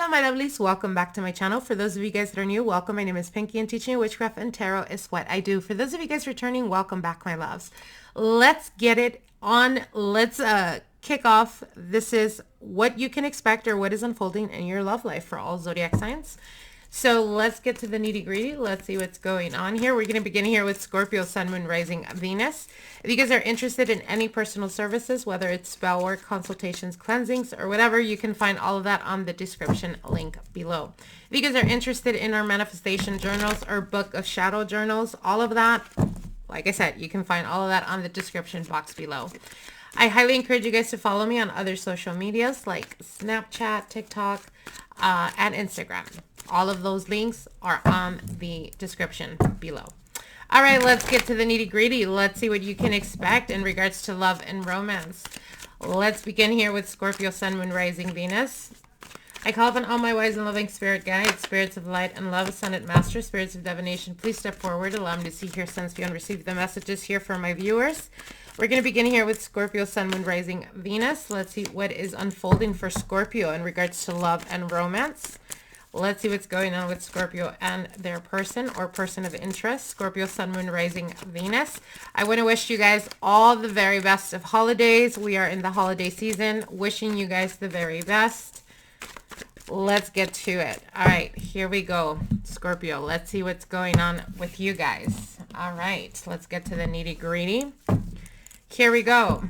Hello my lovelies, welcome back to my channel. For those of you guys that are new, welcome. My name is Pinky and teaching you witchcraft and tarot is what I do. For those of you guys returning, welcome back my loves. Let's get it on. Let's kick off. This is what you can expect or what is unfolding in your love life for all zodiac signs. So let's get to the nitty gritty. Let's see what's going on here. We're going to begin here with Scorpio, Sun, Moon, Rising, Venus. If you guys are interested in any personal services, whether it's spell work, consultations, cleansings, or whatever, you can find all of that on the description link below. If you guys are interested in our manifestation journals or book of shadow journals, all of that, like I said, you can find all of that on the description box below. I highly encourage you guys to follow me on other social medias like Snapchat, TikTok, and Instagram. All of those links are on the description below. All right, let's get to the nitty gritty. Let's see what you can expect in regards to love and romance. Let's begin here with Scorpio, Sun, Moon, Rising, Venus. I call upon all my wise and loving spirit guides, spirits of light and love, ascended masters, spirits of divination. Please step forward. Allow me to see, hear, sense, feel, and receive the messages here for my viewers. We're going to begin here with Scorpio, Sun, Moon, Rising, Venus. Let's see what is unfolding for Scorpio in regards to love and romance. Let's see what's going on with Scorpio and their person or person of interest. Scorpio, Sun, Moon, Rising, Venus. I want to wish you guys all the very best of holidays. We are in the holiday season. Wishing you guys the very best. Let's get to it. All right, here we go. Scorpio, let's see what's going on with you guys. All right, let's get to the nitty gritty. Here we go.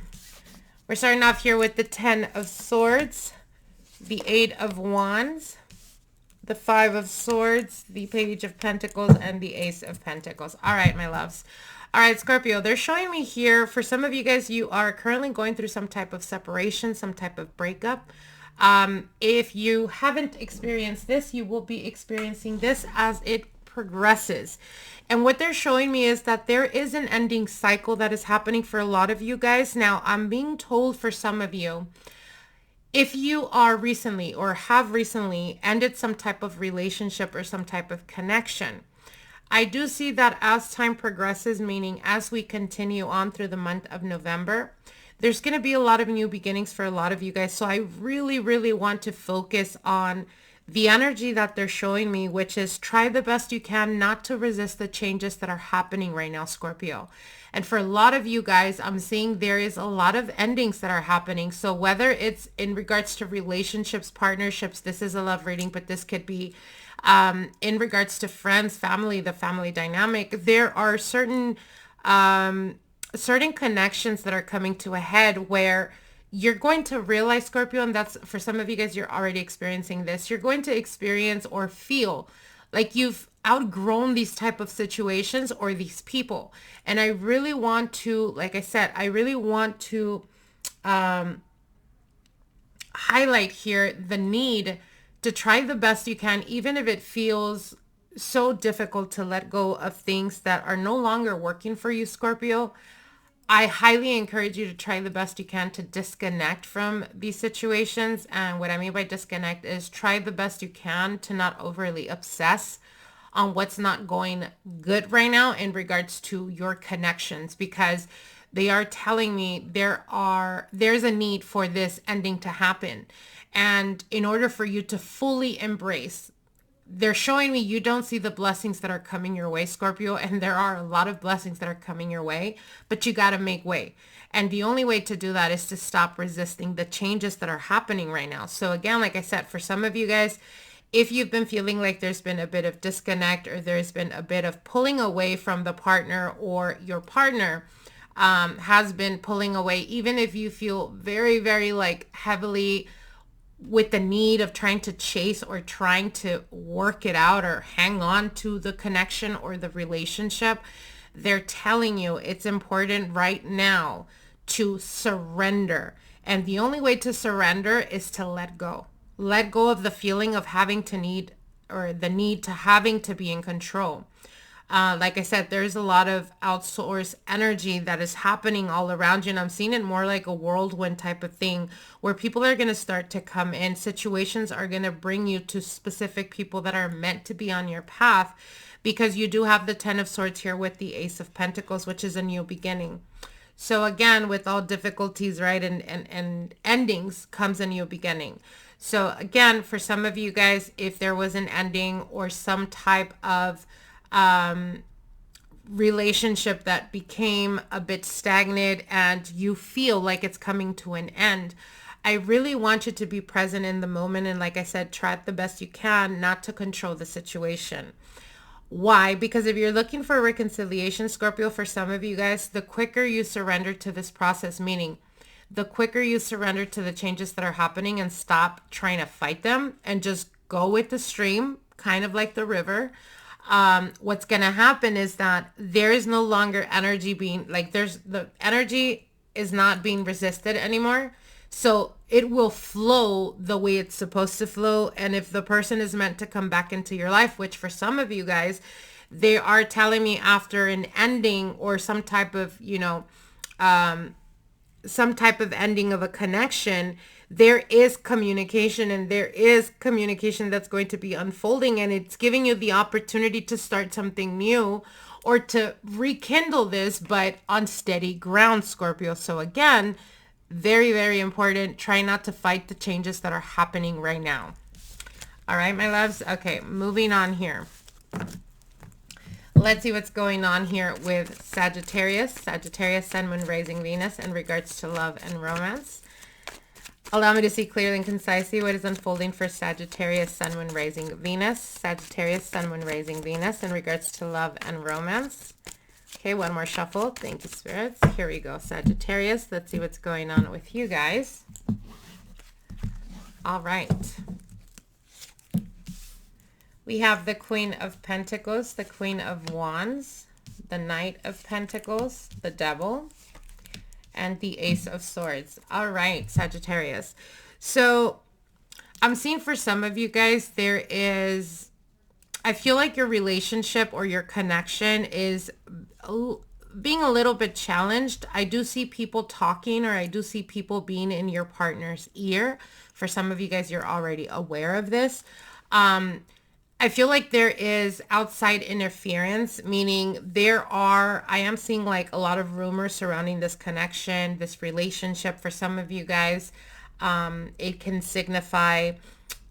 We're starting off here with the 10 of Swords, the 8 of Wands, the 5 of Swords, the Page of Pentacles, and the Ace of Pentacles. All right, my loves. All right, Scorpio, they're showing me here, for some of you guys, you are currently going through some type of separation, some type of breakup. If you haven't experienced this, you will be experiencing this as it progresses. And what they're showing me is that there is an ending cycle that is happening for a lot of you guys. Now, I'm being told for some of you, if you are recently or have recently ended some type of relationship or some type of connection, I do see that as time progresses, meaning as we continue on through the month of November, there's going to be a lot of new beginnings for a lot of you guys. So I really, really want to focus on the energy that they're showing me, which is try the best you can not to resist the changes that are happening right now, Scorpio. And for a lot of you guys, I'm seeing there is a lot of endings that are happening. So whether it's in regards to relationships, partnerships, this is a love reading, but this could be in regards to friends, family, the family dynamic. There are certain connections that are coming to a head where you're going to realize, Scorpio, and that's for some of you guys, you're already experiencing this. You're going to experience or feel like you've outgrown these type of situations or these people. And I really want to, like I said, I really want to highlight here the need to try the best you can, even if it feels so difficult to let go of things that are no longer working for you, Scorpio. I highly encourage you to try the best you can to disconnect from these situations. And what I mean by disconnect is try the best you can to not overly obsess on what's not going good right now in regards to your connections, because they are telling me there's a need for this ending to happen. And in order for you to fully embrace, they're showing me you don't see the blessings that are coming your way, Scorpio, and there are a lot of blessings that are coming your way, but you got to make way. And the only way to do that is to stop resisting the changes that are happening right now. So again, like I said, for some of you guys, if you've been feeling like there's been a bit of disconnect or there's been a bit of pulling away from the partner, or your partner has been pulling away, even if you feel very, very like heavily with the need of trying to chase or trying to work it out or hang on to the connection or the relationship, they're telling you it's important right now to surrender. And the only way to surrender is to let go. Let go of the feeling of having to need, or the need to having to be in control. Like I said, there's a lot of outsourced energy that is happening all around you. And I'm seeing it more like a whirlwind type of thing where people are going to start to come in. Situations are going to bring you to specific people that are meant to be on your path, because you do have the 10 of Swords here with the Ace of Pentacles, which is a new beginning. So again, with all difficulties, right, and endings comes a new beginning. So again, for some of you guys, if there was an ending or some type of relationship that became a bit stagnant and you feel like it's coming to an end, I really want you to be present in the moment. And like I said, try it the best you can not to control the situation. Why? Because if you're looking for reconciliation, Scorpio, for some of you guys, the quicker you surrender to this process, meaning the quicker you surrender to the changes that are happening and stop trying to fight them and just go with the stream, kind of like the river, what's going to happen is that there is no longer energy being, like, the energy is not being resisted anymore. So it will flow the way it's supposed to flow. And if the person is meant to come back into your life, which for some of you guys, they are telling me after an ending or some type of, some type of ending of a connection, there is communication, and there is communication that's going to be unfolding, and it's giving you the opportunity to start something new or to rekindle this, but on steady ground, Scorpio. So again, very, very important. Try not to fight the changes that are happening right now. All right, my loves. Okay, moving on here. Let's see what's going on here with Sagittarius. Sagittarius, Sun, Moon, Rising, Venus in regards to love and romance. Allow me to see clearly and concisely what is unfolding for Sagittarius, Sun, Moon, Rising, Venus. Sagittarius, Sun, Moon, Rising, Venus in regards to love and romance. Okay, one more shuffle. Thank you, spirits. Here we go. Sagittarius, let's see what's going on with you guys. All right. We have the Queen of Pentacles, the Queen of Wands, the Knight of Pentacles, the Devil, and the Ace of Swords. All right, Sagittarius. So I'm seeing for some of you guys, there is, I feel like your relationship or your connection is being a little bit challenged. I do see people talking, or I do see people being in your partner's ear. For some of you guys, you're already aware of this. I feel like there is outside interference, meaning I am seeing like a lot of rumors surrounding this connection, this relationship. For some of you guys, it can signify,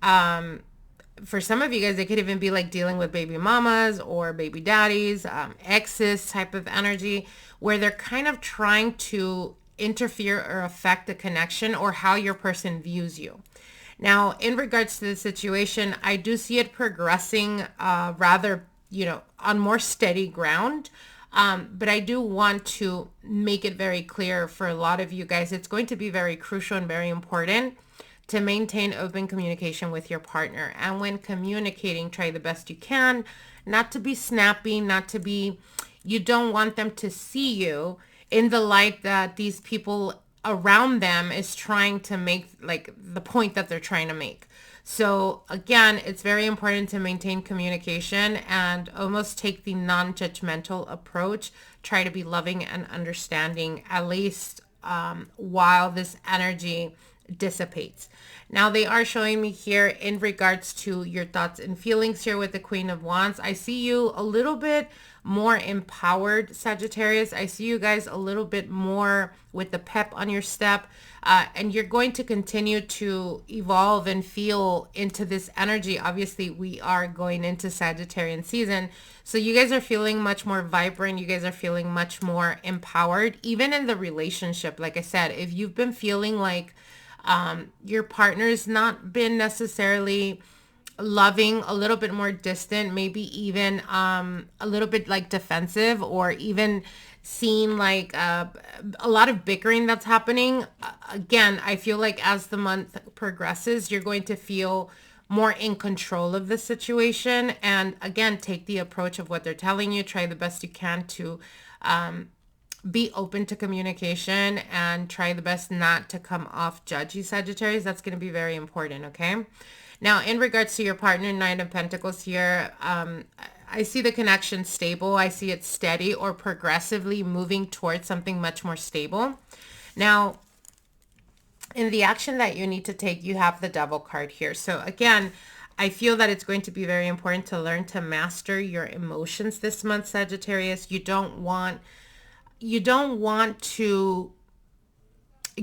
for some of you guys, it could even be like dealing with baby mamas or baby daddies, exes type of energy, where they're kind of trying to interfere or affect the connection or how your person views you. Now, in regards to the situation, I do see it progressing rather, on more steady ground. But I do want to make it very clear for a lot of you guys, it's going to be very crucial and very important to maintain open communication with your partner. And when communicating, try the best you can, not to be snappy, you don't want them to see you in the light that these people around them is trying to make, like, the point that they're trying to make. So again, it's very important to maintain communication and almost take the non-judgmental approach. Try to be loving and understanding, at least while this energy dissipates. Now, they are showing me here in regards to your thoughts and feelings here with the Queen of Wands. I see you a little bit more empowered, Sagittarius. I see you guys a little bit more with the pep on your step, and you're going to continue to evolve and feel into this energy. Obviously, we are going into Sagittarian season, so you guys are feeling much more vibrant. You guys are feeling much more empowered, even in the relationship. Like I said, if you've been feeling like your partner's not been necessarily loving, a little bit more distant, maybe even a little bit like defensive, or even seeing like a lot of bickering that's happening, again, I feel like as the month progresses, you're going to feel more in control of the situation. And again, take the approach of what they're telling you. Try the best you can to be open to communication, and try the best not to come off judgy, Sagittarius. That's going to be very important, okay? Now, in regards to your partner, Nine of Pentacles here, I see the connection stable. I see it steady or progressively moving towards something much more stable. Now, in the action that you need to take, you have the Devil card here. So again, I feel that it's going to be very important to learn to master your emotions this month, Sagittarius. You don't want you don't want to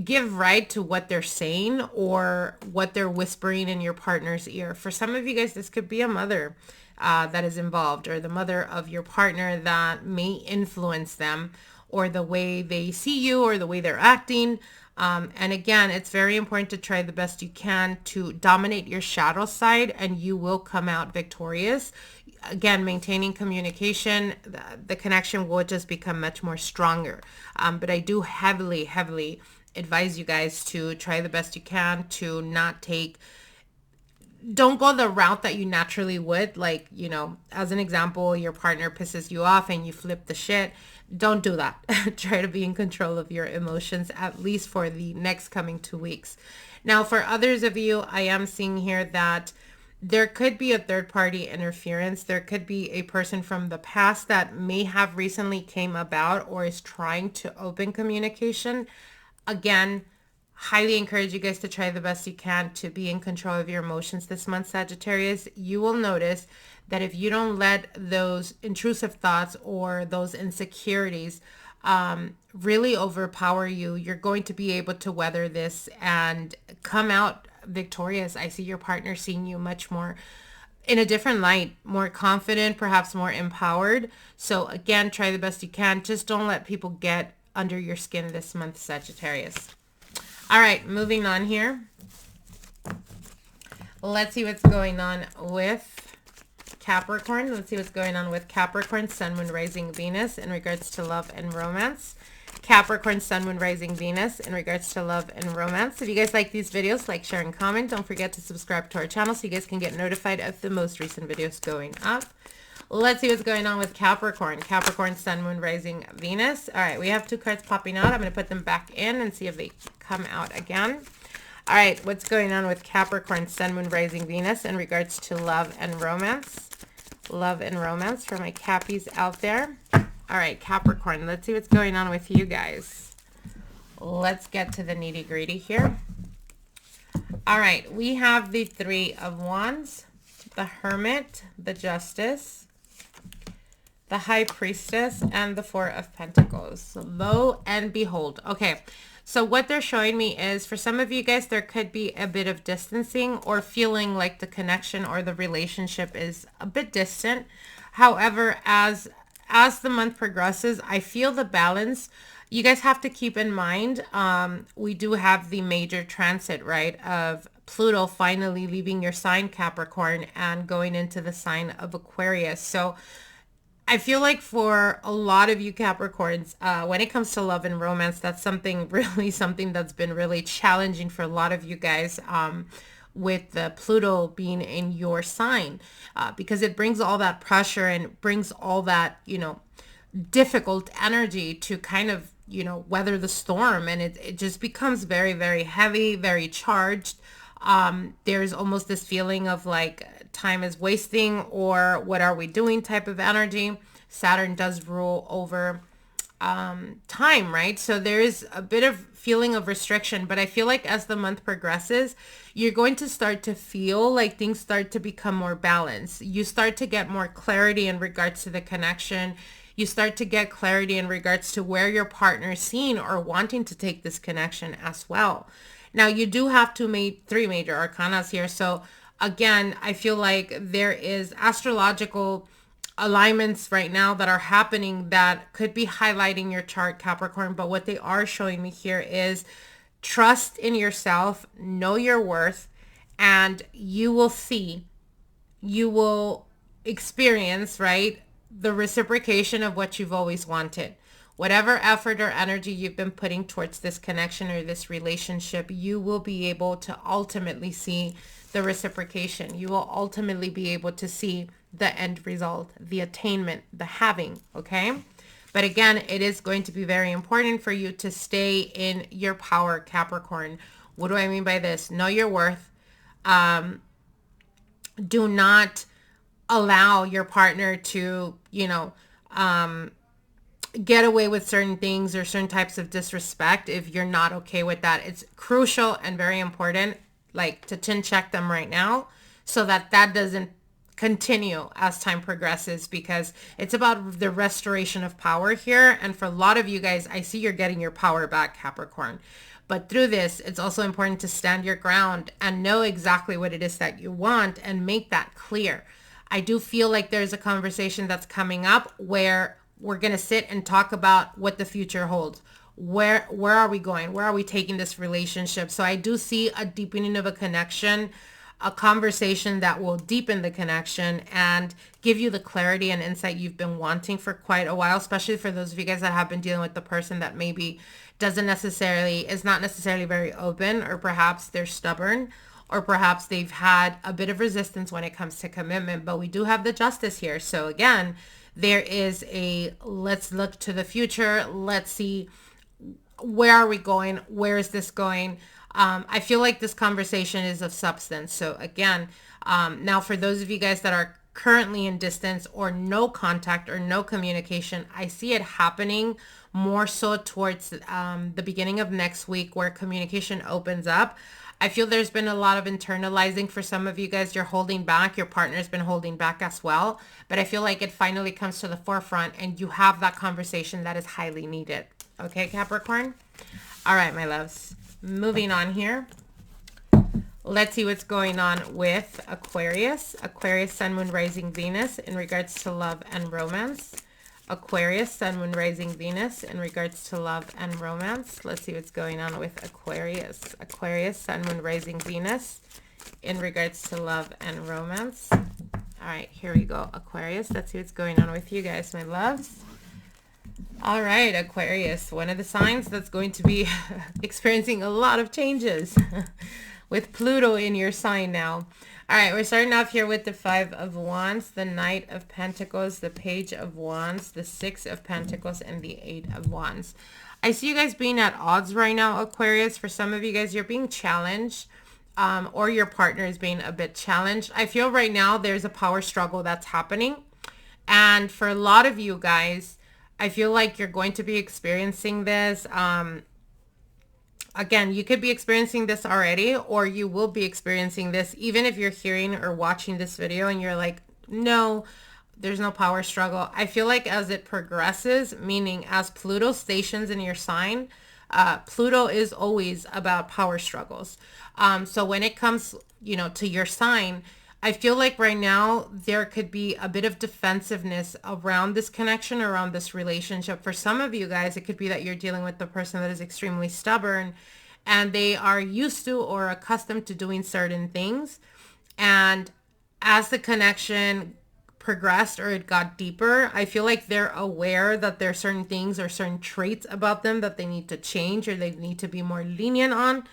give right to what they're saying or what they're whispering in your partner's ear. For some of you guys, this could be a mother that is involved, or the mother of your partner that may influence them, or the way they see you, or the way they're acting. And again, it's very important to try the best you can to dominate your shadow side, and you will come out victorious. Again, maintaining communication, the connection will just become much more stronger. But I do heavily advise you guys to try the best you can to not don't go the route that you naturally would. Like, you know, as an example, your partner pisses you off and you flip the shit. Don't do that. Try to be in control of your emotions, at least for the next coming 2 weeks. Now, for others of you, I am seeing here that there could be a third party interference. There could be a person from the past that may have recently came about or is trying to open communication. Again, highly encourage you guys to try the best you can to be in control of your emotions this month, Sagittarius. You will notice that if you don't let those intrusive thoughts or those insecurities really overpower you, you're going to be able to weather this and come out victorious. I see your partner seeing you much more in a different light, more confident, perhaps more empowered. So again, try the best you can. Just don't let people get under your skin this month, Sagittarius. All right, moving on here. Let's see what's going on with Capricorn. Let's see what's going on with Capricorn, Sun, Moon, Rising, Venus in regards to love and romance. Capricorn, Sun, Moon, Rising, Venus in regards to love and romance. If you guys like these videos, like, share, and comment. Don't forget to subscribe to our channel so you guys can get notified of the most recent videos going up. Let's see what's going on with Capricorn. Capricorn, Sun, Moon, Rising, Venus. All right, we have 2 cards popping out. I'm going to put them back in and see if they come out again. All right, what's going on with Capricorn, Sun, Moon, Rising, Venus in regards to love and romance? Love and romance for my Cappies out there. All right, Capricorn, let's see what's going on with you guys. Let's get to the nitty-gritty here. All right, we have the 3 of Wands, the Hermit, the Justice, the High Priestess, and the 4 of Pentacles. So lo and behold. Okay, so what they're showing me is, for some of you guys, there could be a bit of distancing or feeling like the connection or the relationship is a bit distant. However, as the month progresses, I feel the balance. You guys have to keep in mind, we do have the major transit, right, of Pluto finally leaving your sign, Capricorn, and going into the sign of Aquarius. So I feel like for a lot of you Capricorns, when it comes to love and romance, that's something that's been really challenging for a lot of you guys, with the Pluto being in your sign, because it brings all that pressure and brings all that, you know, difficult energy to kind of, you know, weather the storm. And it just becomes very, very heavy, very charged. There's almost this feeling of like time is wasting, or what are we doing type of energy. Saturn does rule over time, right? So there is a bit of feeling of restriction, but I feel like as the month progresses, you're going to start to feel like things start to become more balanced. You start to get more clarity in regards to the connection. You start to get clarity in regards to where your partner is seeing or wanting to take this connection as well. Now, you do have 3 major arcanas here. So again, I feel like there is astrological alignments right now that are happening that could be highlighting your chart, Capricorn. But what they are showing me here is trust in yourself, know your worth, and you will experience, right, the reciprocation of what you've always wanted. Whatever effort or energy you've been putting towards this connection or this relationship, you will be able to ultimately see the reciprocation. You will ultimately be able to see the end result, the attainment, the having, okay? But again, it is going to be very important for you to stay in your power, Capricorn. What do I mean by this? Know your worth. Do not allow your partner to, you know, get away with certain things or certain types of disrespect if you're not okay with that. It's crucial and very important, like, to chin check them right now so that that doesn't continue as time progresses, because it's about the restoration of power here. And for a lot of you guys, I see you're getting your power back, Capricorn. But through this, it's also important to stand your ground and know exactly what it is that you want and make that clear. I do feel like there's a conversation that's coming up where we're going to sit and talk about what the future holds. Where are we going? Where are we taking this relationship? So I do see a deepening of a connection, a conversation that will deepen the connection and give you the clarity and insight you've been wanting for quite a while, especially for those of you guys that have been dealing with the person that maybe is not necessarily very open, or perhaps they're stubborn, or perhaps they've had a bit of resistance when it comes to commitment. But we do have the Justice here. So again, there is let's look to the future. Let's see, where are we going? Where is this going? I feel like this conversation is of substance. So again, now for those of you guys that are currently in distance or no contact or no communication, I see it happening more so towards the beginning of next week, where communication opens up. I feel there's been a lot of internalizing for some of you guys. You're holding back. Your partner's been holding back as well. But I feel like it finally comes to the forefront and you have that conversation that is highly needed. Okay, Capricorn? All right, my loves. Moving on here. Let's see what's going on with Aquarius. Aquarius, Sun, Moon, Rising, Venus in regards to love and romance. Aquarius, Sun, Moon, Rising, Venus in regards to love and romance. Let's see what's going on with Aquarius. Aquarius, Sun, Moon, Rising, Venus in regards to love and romance. All right, here we go, Aquarius. Let's see what's going on with you guys, my loves. All right, Aquarius, one of the signs that's going to be experiencing a lot of changes with Pluto in your sign now. All right, we're starting off here with the Five of Wands, the Knight of Pentacles, the Page of Wands, the Six of Pentacles, and the Eight of Wands. I see you guys being at odds right now, Aquarius. For some of you guys, you're being challenged, or your partner is being a bit challenged. I feel right now there's a power struggle that's happening. And for a lot of you guys, I feel like you're going to be experiencing this. Again, you could be experiencing this already, or you will be experiencing this even if you're hearing or watching this video and you're like, no, there's no power struggle. I feel like as it progresses, meaning as Pluto stations in your sign, Pluto is always about power struggles. So when it comes, to your sign, I feel like right now there could be a bit of defensiveness around this connection, around this relationship. For some of you guys, it could be that you're dealing with the person that is extremely stubborn and they are used to or accustomed to doing certain things. And as the connection progressed or it got deeper, I feel like they're aware that there are certain things or certain traits about them that they need to change or they need to be more lenient on.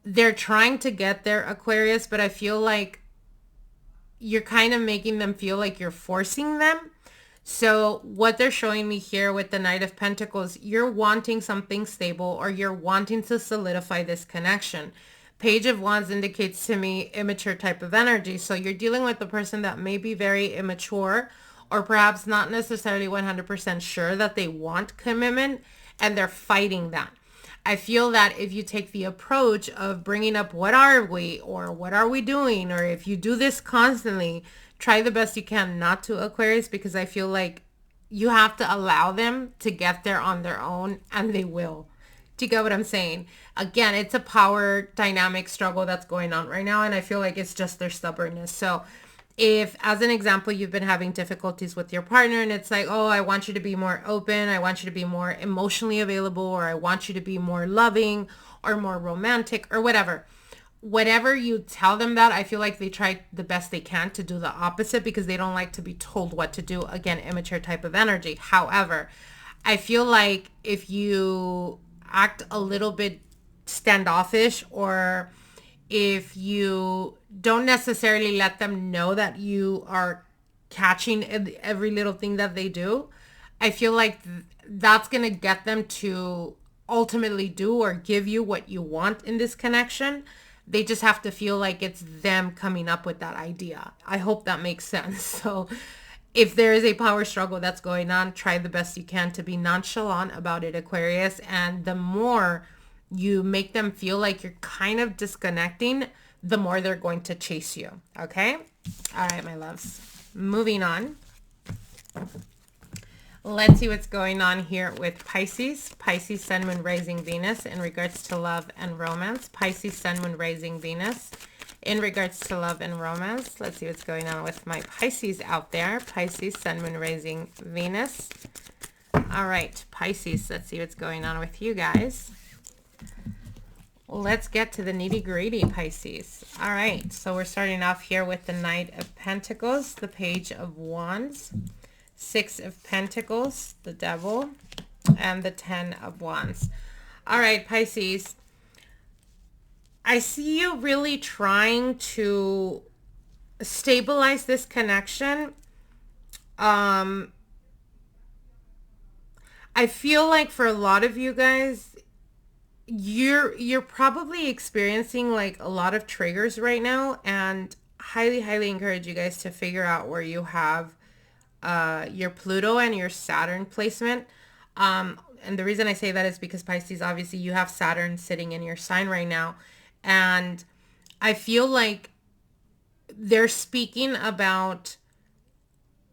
They're trying to get there, Aquarius, but I feel like you're kind of making them feel like you're forcing them. So what they're showing me here with the Knight of Pentacles, you're wanting something stable or you're wanting to solidify this connection. Page of Wands indicates to me immature type of energy. So you're dealing with a person that may be very immature or perhaps not necessarily 100% sure that they want commitment and they're fighting that. I feel that if you take the approach of bringing up what are we or what are we doing, or if you do this constantly, try the best you can not to, Aquarius, because I feel like you have to allow them to get there on their own and they will. Do you get what I'm saying? Again, it's a power dynamic struggle that's going on right now and I feel like it's just their stubbornness. So if, as an example, you've been having difficulties with your partner and it's like, oh, I want you to be more open, I want you to be more emotionally available, or I want you to be more loving or more romantic or whatever you tell them that, I feel like they try the best they can to do the opposite because they don't like to be told what to do. Again, immature type of energy. However, I feel like if you act a little bit standoffish or if you don't necessarily let them know that you are catching every little thing that they do, I feel like that's going to get them to ultimately do or give you what you want in this connection. They just have to feel like it's them coming up with that idea. I hope that makes sense. So if there is a power struggle that's going on, try the best you can to be nonchalant about it, Aquarius. And the more you make them feel like you're kind of disconnecting, the more they're going to chase you. Okay? All right, my loves. Moving on. Let's see what's going on here with Pisces. Pisces, Sun, Moon, Rising, Venus in regards to love and romance. Pisces, Sun, Moon, Rising, Venus in regards to love and romance. Let's see what's going on with my Pisces out there. Pisces, Sun, Moon, Rising, Venus. All right, Pisces, let's see what's going on with you guys. Let's get to the nitty-gritty, Pisces. All right, so we're starting off here with the Knight of Pentacles, the Page of Wands, Six of Pentacles, the Devil, and the Ten of Wands. All right, Pisces, I see you really trying to stabilize this connection. I feel like for a lot of you guys, you're probably experiencing like a lot of triggers right now, and highly encourage you guys to figure out where you have your Pluto and your Saturn placement. And the reason I say that is because Pisces, obviously you have Saturn sitting in your sign right now, and I feel like they're speaking about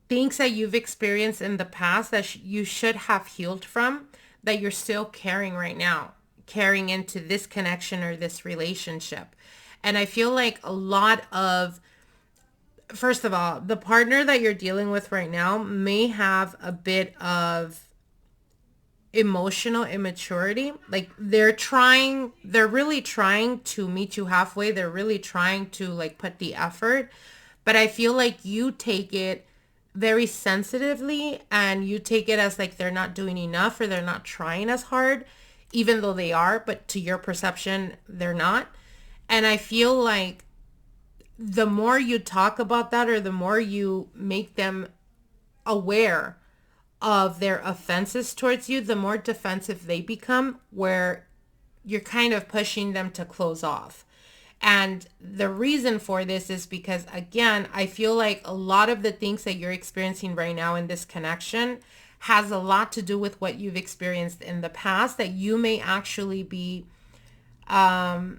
things that you've experienced in the past that you should have healed from, that you're still carrying right now, carrying into this connection or this relationship. And I feel like a lot of, first of all, the partner that you're dealing with right now may have a bit of emotional immaturity. Like they're really trying to meet you halfway. They're really trying to like put the effort, but I feel like you take it very sensitively, and you take it as like they're not doing enough or they're not trying as hard, even though they are, but to your perception, they're not. And I feel like the more you talk about that, or the more you make them aware of their offenses towards you, the more defensive they become, where you're kind of pushing them to close off. And the reason for this is because, again, I feel like a lot of the things that you're experiencing right now in this connection has a lot to do with what you've experienced in the past, that you may actually be, like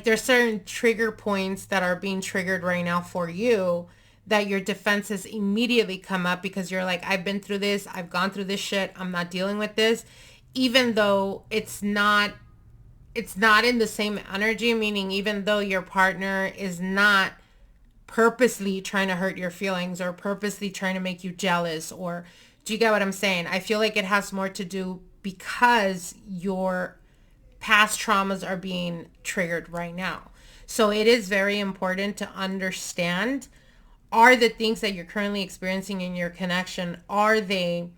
there's certain trigger points that are being triggered right now for you, that your defenses immediately come up because you're like, I've been through this, I've gone through this shit, I'm not dealing with this, even though it's not in the same energy, meaning even though your partner is not purposely trying to hurt your feelings or purposely trying to make you jealous, or do you get what I'm saying? I feel like it has more to do because your past traumas are being triggered right now. So it is very important to understand, are the things that you're currently experiencing in your connection, are they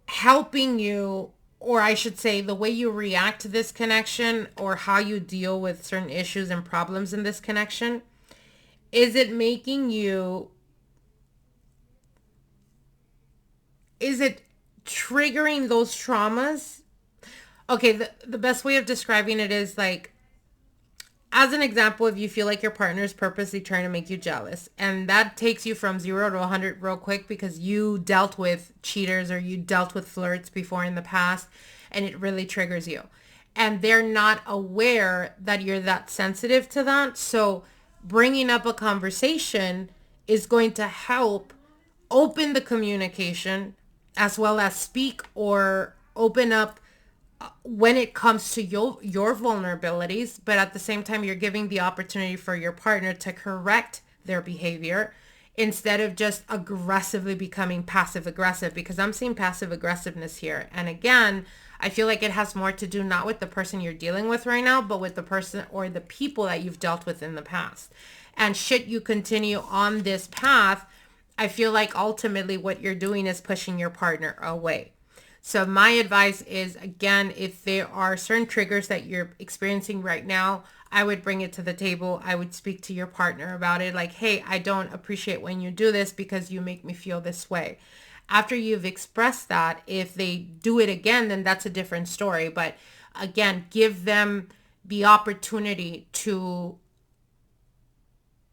helping you, or I should say the way you react to this connection or how you deal with certain issues and problems in this connection, is it making you, is it triggering those traumas? Okay, the best way of describing it is like, as an example, if you feel like your partner is purposely trying to make you jealous, and that takes you from 0 to 100 real quick because you dealt with cheaters or you dealt with flirts before in the past, and it really triggers you. And they're not aware that you're that sensitive to that. So bringing up a conversation is going to help open the communication, as well as speak or open up when it comes to your vulnerabilities, but at the same time, you're giving the opportunity for your partner to correct their behavior instead of just aggressively becoming passive aggressive, because I'm seeing passive aggressiveness here. And again, I feel like it has more to do not with the person you're dealing with right now, but with the person or the people that you've dealt with in the past. And should you continue on this path, I feel like ultimately what you're doing is pushing your partner away. So my advice is, again, if there are certain triggers that you're experiencing right now, I would bring it to the table. I would speak to your partner about it. Like, hey, I don't appreciate when you do this because you make me feel this way. After you've expressed that, if they do it again, then that's a different story. But again, give them the opportunity to,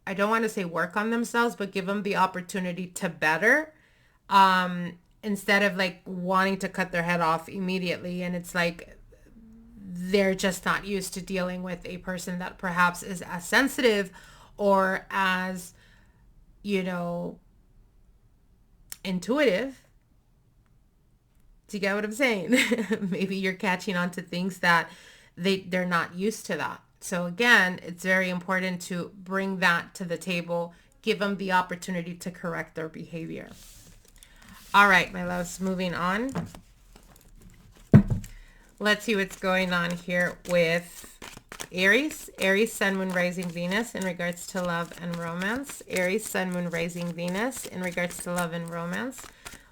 I don't want to say work on themselves, but give them the opportunity to better. Instead of like wanting to cut their head off immediately. And it's like, they're just not used to dealing with a person that perhaps is as sensitive or as, you know, intuitive. Do you get what I'm saying? Maybe you're catching on to things that they're not used to that. So again, it's very important to bring that to the table, give them the opportunity to correct their behavior. All right, my loves, moving on. Let's see what's going on here with Aries. Aries, Sun, Moon, Rising, Venus in regards to love and romance. Aries, Sun, Moon, Rising, Venus in regards to love and romance.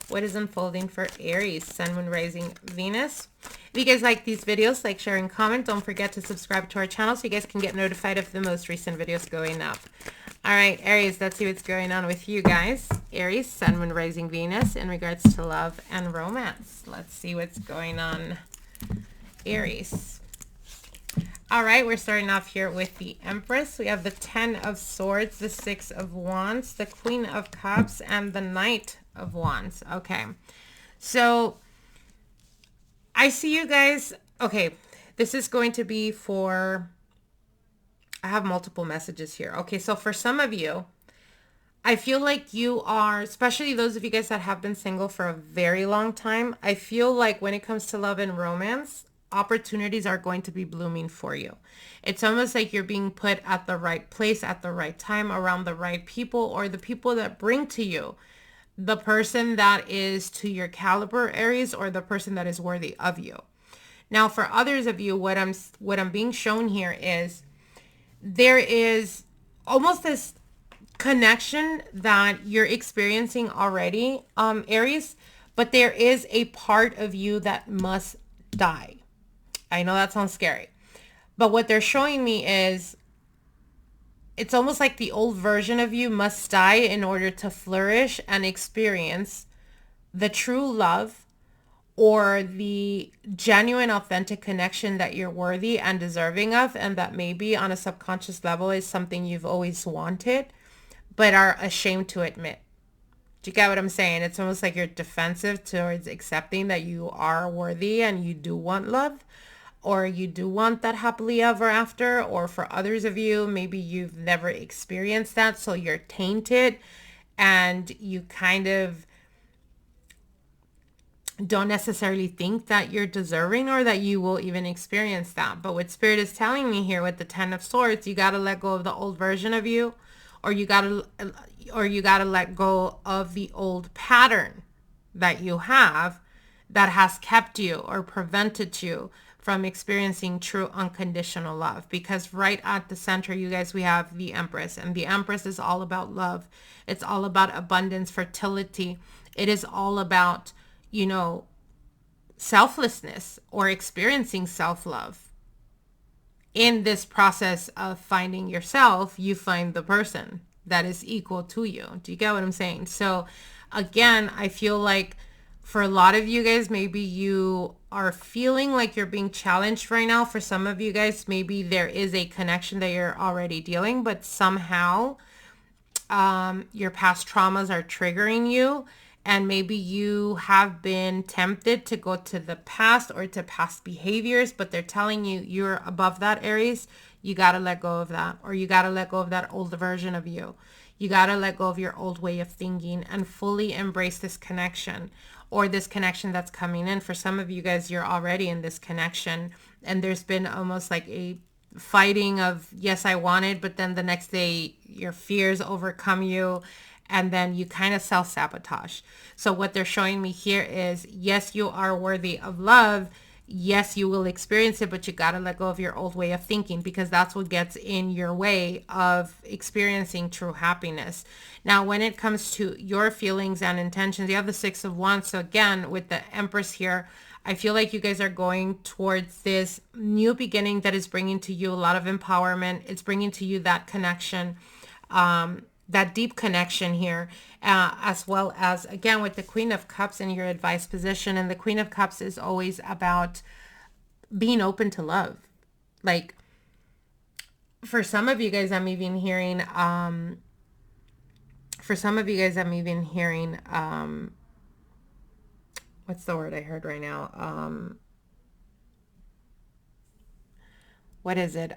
What is unfolding for Aries, Sun, Moon, Rising, Venus? If you guys like these videos, like, share, and comment. Don't forget to subscribe to our channel so you guys can get notified of the most recent videos going up. All right, Aries, let's see what's going on with you guys. Aries, Sun, Moon, Rising, Venus in regards to love and romance. Let's see what's going on, Aries. All right, we're starting off here with the Empress. We have the 10 of Swords, the 6 of Wands, the Queen of Cups, and the Knight of Wands. Okay, so I see you guys. Okay, this is going to be for, I have multiple messages here. Okay, so for some of you, I feel like you are, especially those of you guys that have been single for a very long time, I feel like when it comes to love and romance, opportunities are going to be blooming for you. It's almost like you're being put at the right place at the right time, around the right people, or the people that bring to you the person that is to your caliber, Aries, or the person that is worthy of you. Now, for others of you, what I'm being shown here is there is almost this connection that you're experiencing already, Aries, but there is a part of you that must die. I know that sounds scary, but what they're showing me is it's almost like the old version of you must die in order to flourish and experience the true love or the genuine, authentic connection that you're worthy and deserving of, and that maybe on a subconscious level is something you've always wanted, but are ashamed to admit. Do you get what I'm saying? It's almost like you're defensive towards accepting that you are worthy and you do want love, or you do want that happily ever after. Or for others of you, maybe you've never experienced that, so you're tainted and you kind of don't necessarily think that you're deserving or that you will even experience that. But what Spirit is telling me here with the 10 of Swords, you got to let go of the old version of you, or you got to let go of the old pattern that you have that has kept you or prevented you from experiencing true unconditional love. Because right at the center, you guys, we have the Empress, and the Empress is all about love. It's all about abundance, fertility. It is all about, you know, selflessness or experiencing self-love. In this process of finding yourself, you find the person that is equal to you. Do you get what I'm saying? So again, I feel like for a lot of you guys, maybe you are feeling like you're being challenged right now. For some of you guys, maybe there is a connection that you're already dealing, but somehow your past traumas are triggering you. And maybe you have been tempted to go to the past or to past behaviors, but they're telling you you're above that, Aries. You got to let go of that, or you got to let go of that old version of you. You got to let go of your old way of thinking and fully embrace this connection, or this connection that's coming in. For some of you guys, you're already in this connection, and there's been almost like a fighting of, yes, I wanted, but then the next day your fears overcome you, and then you kind of self-sabotage. So what they're showing me here is, yes, you are worthy of love. Yes, you will experience it, but you got to let go of your old way of thinking, because that's what gets in your way of experiencing true happiness. Now, when it comes to your feelings and intentions, you have the 6 of Wands. So again, with the Empress here, I feel like you guys are going towards this new beginning that is bringing to you a lot of empowerment. It's bringing to you that connection, that deep connection here, as well as, again, with the Queen of Cups in your advice position. And the Queen of Cups is always about being open to love. Like, for some of you guys, I'm even hearing, what's the word I heard right now? What is it?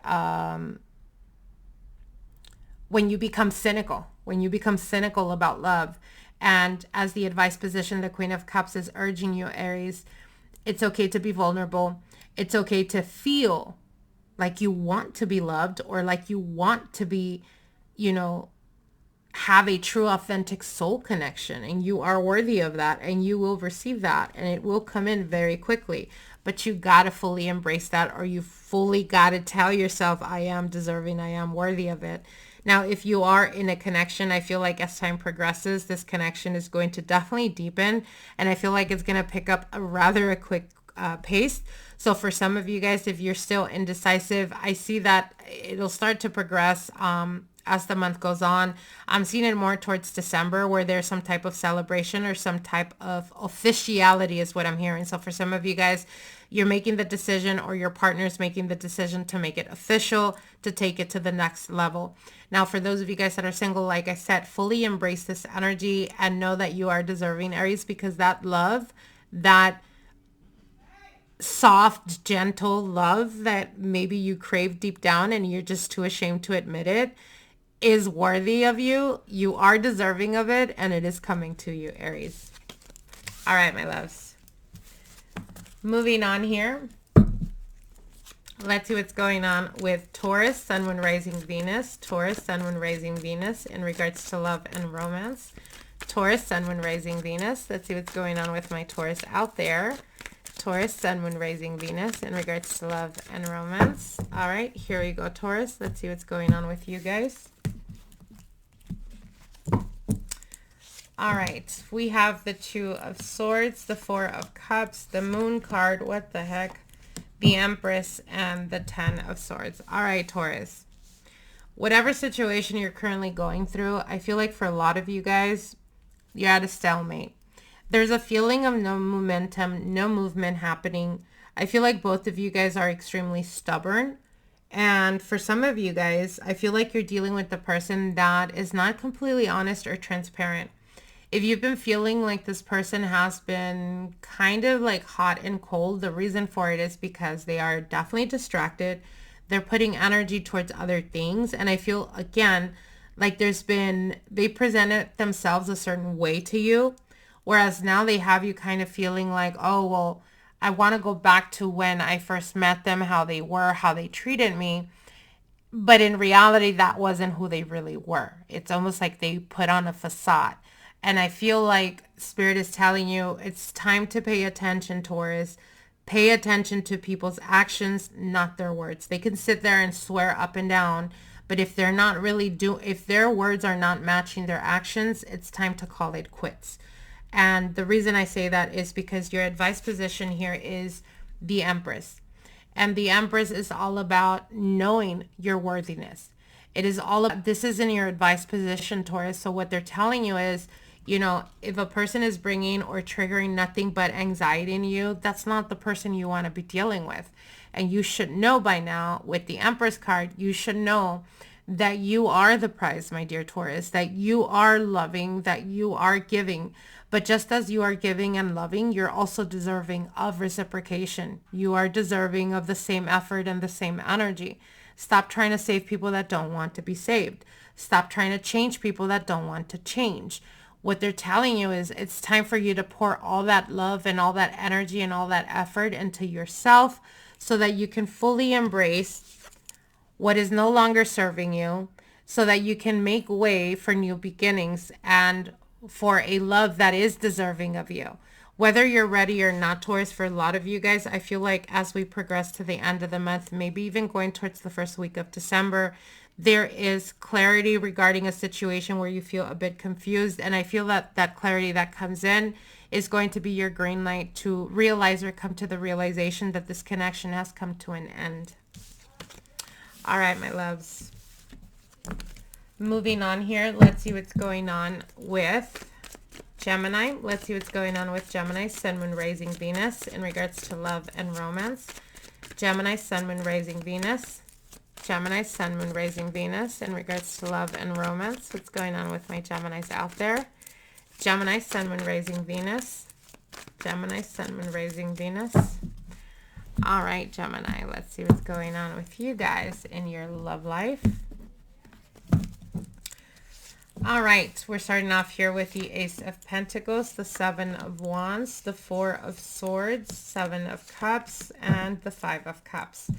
when you become cynical, about love. And as the advice position, the Queen of Cups is urging you, Aries, it's okay to be vulnerable. It's okay to feel like you want to be loved, or like you want to be, you know, have a true, authentic soul connection, and you are worthy of that, and you will receive that, and it will come in very quickly. But you got to fully embrace that, or you fully got to tell yourself, I am deserving, I am worthy of it. Now, if you are in a connection, I feel like as time progresses, this connection is going to definitely deepen, and I feel like it's going to pick up a quick pace. So for some of you guys, if you're still indecisive, I see that it'll start to progress as the month goes on. I'm seeing it more towards December, where there's some type of celebration or some type of officiality is what I'm hearing. So for some of you guys, you're making the decision, or your partner's making the decision to make it official, to take it to the next level. Now, for those of you guys that are single, like I said, fully embrace this energy and know that you are deserving, Aries, because that love, that soft, gentle love that maybe you crave deep down and you're just too ashamed to admit it, is worthy of you. You are deserving of it, and it is coming to you, Aries. All right, my loves. Moving on here. Let's see what's going on with Taurus, Sun, Moon, Rising, Venus. Taurus, Sun, Moon, Rising, Venus in regards to love and romance. Taurus, Sun, Moon, Rising, Venus. Let's see what's going on with my Taurus out there. Taurus, Sun, Moon, Rising, Venus in regards to love and romance. All right, here we go, Taurus. Let's see what's going on with you guys. All right, we have the Two of Swords, the Four of Cups, the Moon card, what the heck, the Empress, and the Ten of Swords. All right, Taurus, whatever situation you're currently going through, I feel like for a lot of you guys, you're at a stalemate. There's a feeling of no momentum, no movement happening. I feel like both of you guys are extremely stubborn. And for some of you guys, I feel like you're dealing with the person that is not completely honest or transparent. If you've been feeling like this person has been kind of like hot and cold, the reason for it is because they are definitely distracted. They're putting energy towards other things. And I feel, again, like they presented themselves a certain way to you. Whereas now they have you kind of feeling like, oh, well, I want to go back to when I first met them, how they were, how they treated me. But in reality, that wasn't who they really were. It's almost like they put on a facade. And I feel like Spirit is telling you it's time to pay attention, Taurus. Pay attention to people's actions, not their words. They can sit there and swear up and down, but if they're not really if their words are not matching their actions, it's time to call it quits. And the reason I say that is because your advice position here is the Empress. And the Empress is all about knowing your worthiness. It is all about, this is in your advice position, Taurus. So what they're telling you is, you know, if a person is bringing or triggering nothing but anxiety in you, that's not the person you want to be dealing with. And you should know by now with the Empress card, you should know that you are the prize, my dear Taurus, that you are loving, that you are giving. But just as you are giving and loving, you're also deserving of reciprocation. You are deserving of the same effort and the same energy. Stop trying to save people that don't want to be saved. Stop trying to change people that don't want to change. What they're telling you is it's time for you to pour all that love and all that energy and all that effort into yourself so that you can fully embrace what is no longer serving you, so that you can make way for new beginnings and for a love that is deserving of you. Whether you're ready or not, Taurus, for a lot of you guys, I feel like as we progress to the end of the month, maybe even going towards the first week of December, there is clarity regarding a situation where you feel a bit confused. And I feel that that clarity that comes in is going to be your green light to realize or come to the realization that this connection has come to an end. All right, my loves. Moving on here, let's see what's going on with Gemini. Let's see what's going on with Gemini, Sun, Moon, Rising, Venus in regards to love and romance. Gemini, Sun, Moon, Rising, Venus. Gemini, Sun, Moon, Rising, Venus in regards to love and romance. What's going on with my Geminis out there? Gemini, Sun, Moon, Rising, Venus. Gemini, Sun, Moon, Rising, Venus. All right, Gemini, let's see what's going on with you guys in your love life. All right, we're starting off here with the Ace of Pentacles, the Seven of Wands, the Four of Swords, Seven of Cups, and the Five of Cups.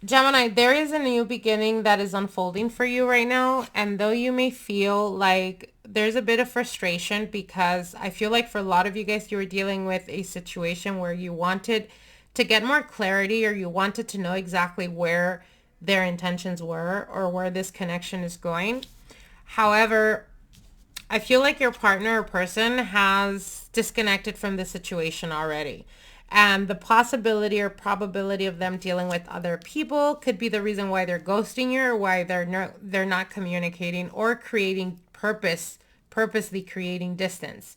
Gemini, there is a new beginning that is unfolding for you right now. And though you may feel like there's a bit of frustration, because I feel like for a lot of you guys, you were dealing with a situation where you wanted to get more clarity, or you wanted to know exactly where their intentions were or where this connection is going. However, I feel like your partner or person has disconnected from the situation already. And the possibility or probability of them dealing with other people could be the reason why they're ghosting you, or why they're not communicating, or purposely creating distance.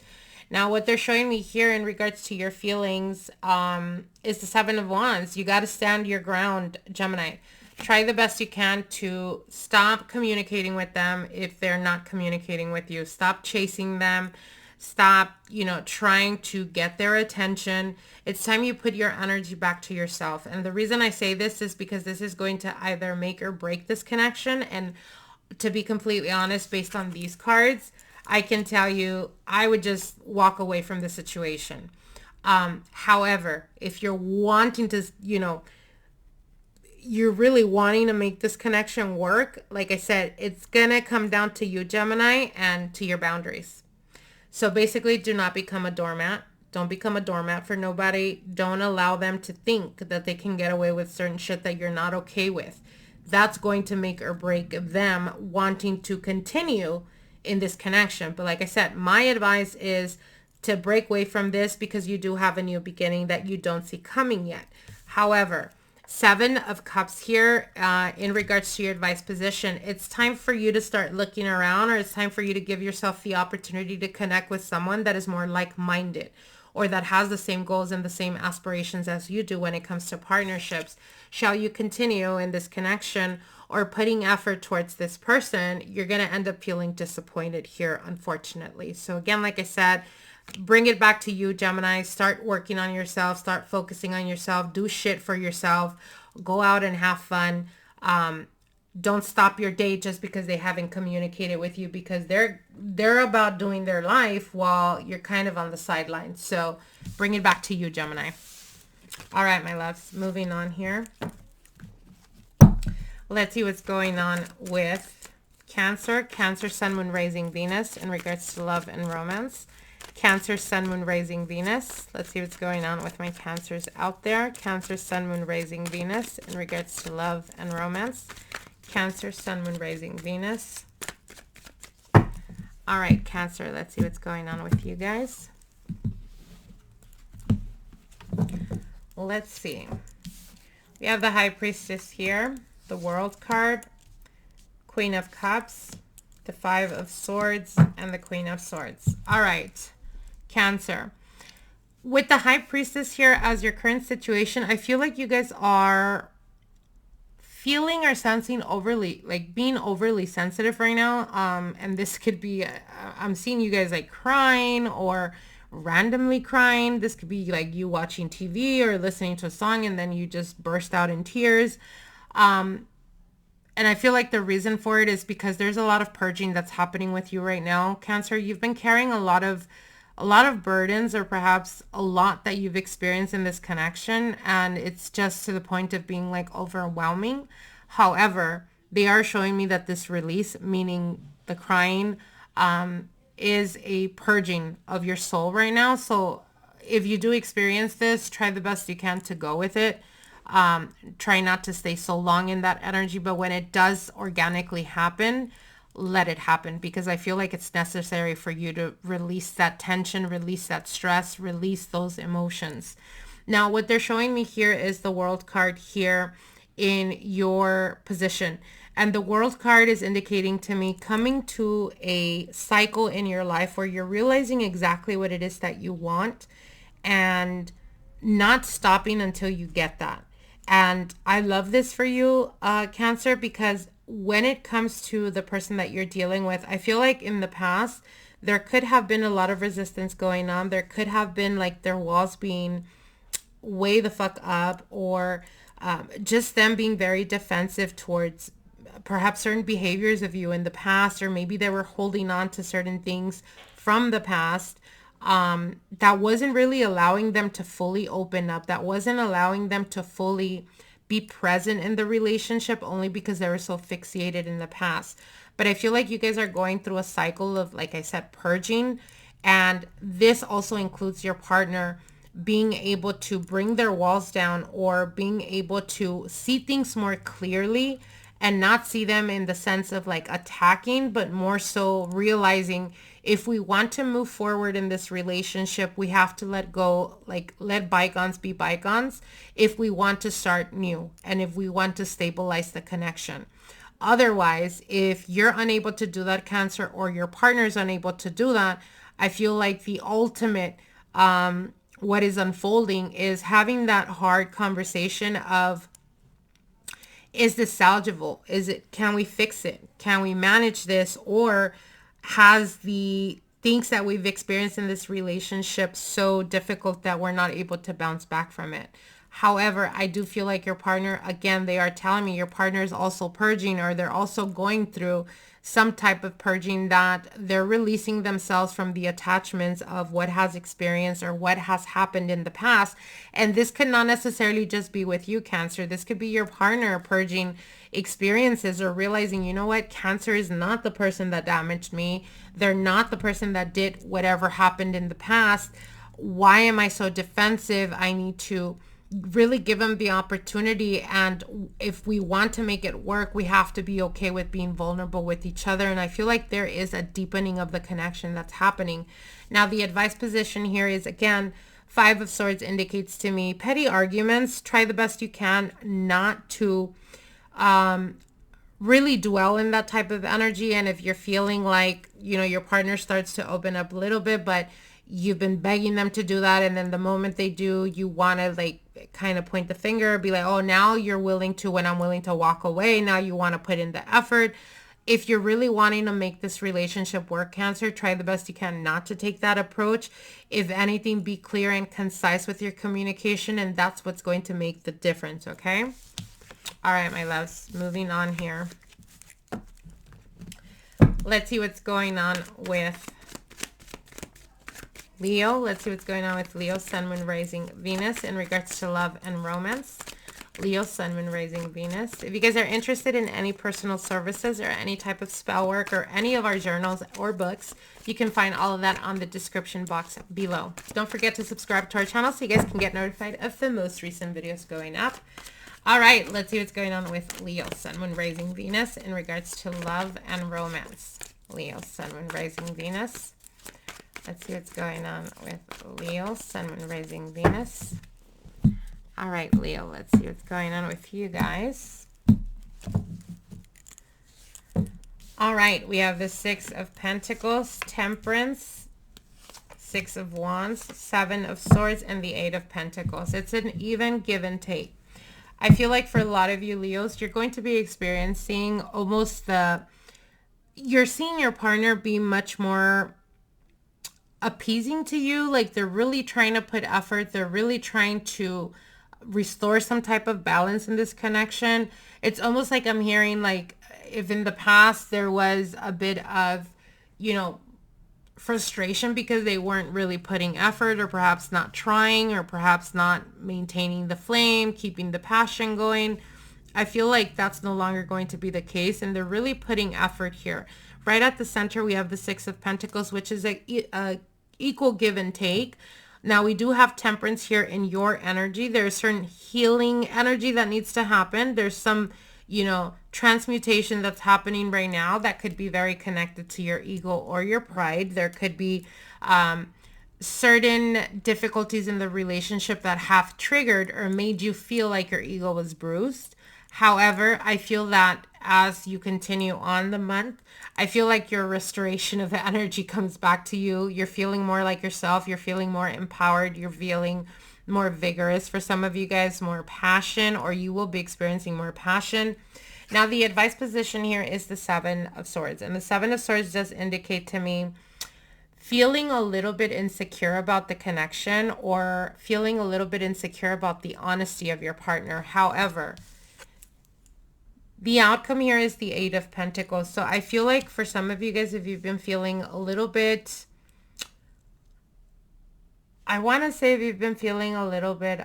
Now, what they're showing me here in regards to your feelings is the Seven of Wands. You got to stand your ground, Gemini. Try the best you can to stop communicating with them if they're not communicating with you. Stop chasing them. Stop, trying to get their attention. It's time you put your energy back to yourself. And the reason I say this is because this is going to either make or break this connection. And to be completely honest, based on these cards, I can tell you, I would just walk away from the situation. However, if you're wanting to, you're really wanting to make this connection work, like I said, it's going to come down to you, Gemini, and to your boundaries. So basically, do not become a doormat. Don't become a doormat for nobody. Don't allow them to think that they can get away with certain shit that you're not okay with. That's going to make or break them wanting to continue in this connection. But like I said, my advice is to break away from this, because you do have a new beginning that you don't see coming yet. However, Seven of Cups here, in regards to your advice position, it's time for you to start looking around, or it's time for you to give yourself the opportunity to connect with someone that is more like-minded, or that has the same goals and the same aspirations as you do when it comes to partnerships. Shall you continue in this connection or putting effort towards this person, you're going to end up feeling disappointed here, unfortunately. So again, like I said, bring it back to you, Gemini. Start working on yourself. Start focusing on yourself. Do shit for yourself. Go out and have fun. Don't stop your date just because they haven't communicated with you, because they're about doing their life while you're kind of on the sidelines. So bring it back to you, Gemini. All right, my loves. Moving on here. Let's see what's going on with Cancer. Cancer, Sun, Moon, Rising, Venus in regards to love and romance. Cancer, Sun, Moon, Rising, Venus. Let's see what's going on with my Cancers out there. Cancer, Sun, Moon, Rising, Venus in regards to love and romance. Cancer, Sun, Moon, Rising, Venus. All right, Cancer, let's see what's going on with you guys. Let's see. We have the High Priestess here, the World card, Queen of Cups, the Five of Swords, and the Queen of Swords. All right, Cancer. With the High Priestess here as your current situation, I feel like you guys are feeling or sensing being overly sensitive right now. And this could be, I'm seeing you guys like crying or randomly crying. This could be like you watching TV or listening to a song and then you just burst out in tears. And I feel like the reason for it is because there's a lot of purging that's happening with you right now, Cancer. You've been carrying a lot of burdens, or perhaps a lot that you've experienced in this connection, and it's just to the point of being like overwhelming. However, they are showing me that this release, meaning the crying, is a purging of your soul right now. So if you do experience this, try the best you can to go with it. Try not to stay so long in that energy, but when it does organically happen, let it happen, because I feel like it's necessary for you to release that tension, release that stress, release those emotions. Now, what they're showing me here is the World card here in your position. And the World card is indicating to me coming to a cycle in your life where you're realizing exactly what it is that you want and not stopping until you get that. And I love this for you, Cancer, because when it comes to the person that you're dealing with, I feel like in the past, there could have been a lot of resistance going on. There could have been like their walls being way the fuck up, or just them being very defensive towards perhaps certain behaviors of you in the past, or maybe they were holding on to certain things from the past that wasn't really allowing them to fully open up, that wasn't allowing them to fully be present in the relationship, only because they were so fixated in the past. But I feel like you guys are going through a cycle of, like I said, purging. And this also includes your partner being able to bring their walls down, or being able to see things more clearly and not see them in the sense of like attacking, but more so realizing, if we want to move forward in this relationship, we have to let go, like let bygones be bygones, if we want to start new and if we want to stabilize the connection. Otherwise, if you're unable to do that, Cancer, or your partner is unable to do that, I feel like the ultimate, what is unfolding is having that hard conversation of, is this salvageable? Can we fix it? Can we manage this? Or has the things that we've experienced in this relationship so difficult that we're not able to bounce back from it? However, I do feel like your partner, again, they are telling me your partner is also purging, or they're also going through some type of purging, that they're releasing themselves from the attachments of what has experienced or what has happened in the past. And this could not necessarily just be with you, Cancer. This could be your partner purging experiences, or realizing, you know what, Cancer is not the person that damaged me. They're not the person that did whatever happened in the past. Why am I so defensive? I need to really give them the opportunity, and if we want to make it work, we have to be okay with being vulnerable with each other. And I feel like there is a deepening of the connection that's happening. Now, the advice position here is, again, Five of Swords indicates to me petty arguments. Try the best you can not to really dwell in that type of energy. And if you're feeling like, you know, your partner starts to open up a little bit, but you've been begging them to do that, and then the moment they do, you want to like kind of point the finger, be like, oh, now you're willing to, when I'm willing to walk away, now you want to put in the effort. If you're really wanting to make this relationship work, Cancer, try the best you can not to take that approach. If anything, be clear and concise with your communication, and that's what's going to make the difference, okay? All right, my loves, moving on here. Let's see what's going on with Leo. Let's see what's going on with Leo, Sun, Moon, Rising, Venus in regards to love and romance. Leo, Sun, Moon, Rising, Venus. If you guys are interested in any personal services or any type of spell work or any of our journals or books, you can find all of that on the description box below. Don't forget to subscribe to our channel so you guys can get notified of the most recent videos going up. All right, let's see what's going on with Leo, Sun, Moon, Rising, Venus in regards to love and romance. Leo, Sun, Moon, Rising, Venus. Let's see what's going on with Leo, Sun, Moon, Rising, Venus. All right, Leo, let's see what's going on with you guys. All right, we have the Six of Pentacles, Temperance, Six of Wands, Seven of Swords, and the Eight of Pentacles. It's an even give and take. I feel like for a lot of you Leos, you're going to be experiencing almost you're seeing your partner be much more appeasing to you. Like they're really trying to put effort. They're really trying to restore some type of balance in this connection. It's almost like I'm hearing, like, if in the past there was a bit of, you know, frustration because they weren't really putting effort, or perhaps not trying, or perhaps not maintaining the flame, keeping the passion going. I feel like that's no longer going to be the case, and they're really putting effort here. Right at the center, we have the Six of Pentacles, which is a equal give and take. Now, we do have Temperance here in your energy. There's certain healing energy that needs to happen. There's some, you know, transmutation that's happening right now that could be very connected to your ego or your pride. There could be certain difficulties in the relationship that have triggered or made you feel like your ego was bruised. However, I feel that as you continue on the month, I feel like your restoration of the energy comes back to you. You're feeling more like yourself. You're feeling more empowered. You're feeling more vigorous. For some of you guys, more passion, or you will be experiencing more passion. Now, the advice position here is the Seven of Swords. And the Seven of Swords does indicate to me feeling a little bit insecure about the connection, or feeling a little bit insecure about the honesty of your partner. However, The outcome here is the Eight of Pentacles. So I feel like for some of you guys, if you've been feeling a little bit, I want to say if you've been feeling a little bit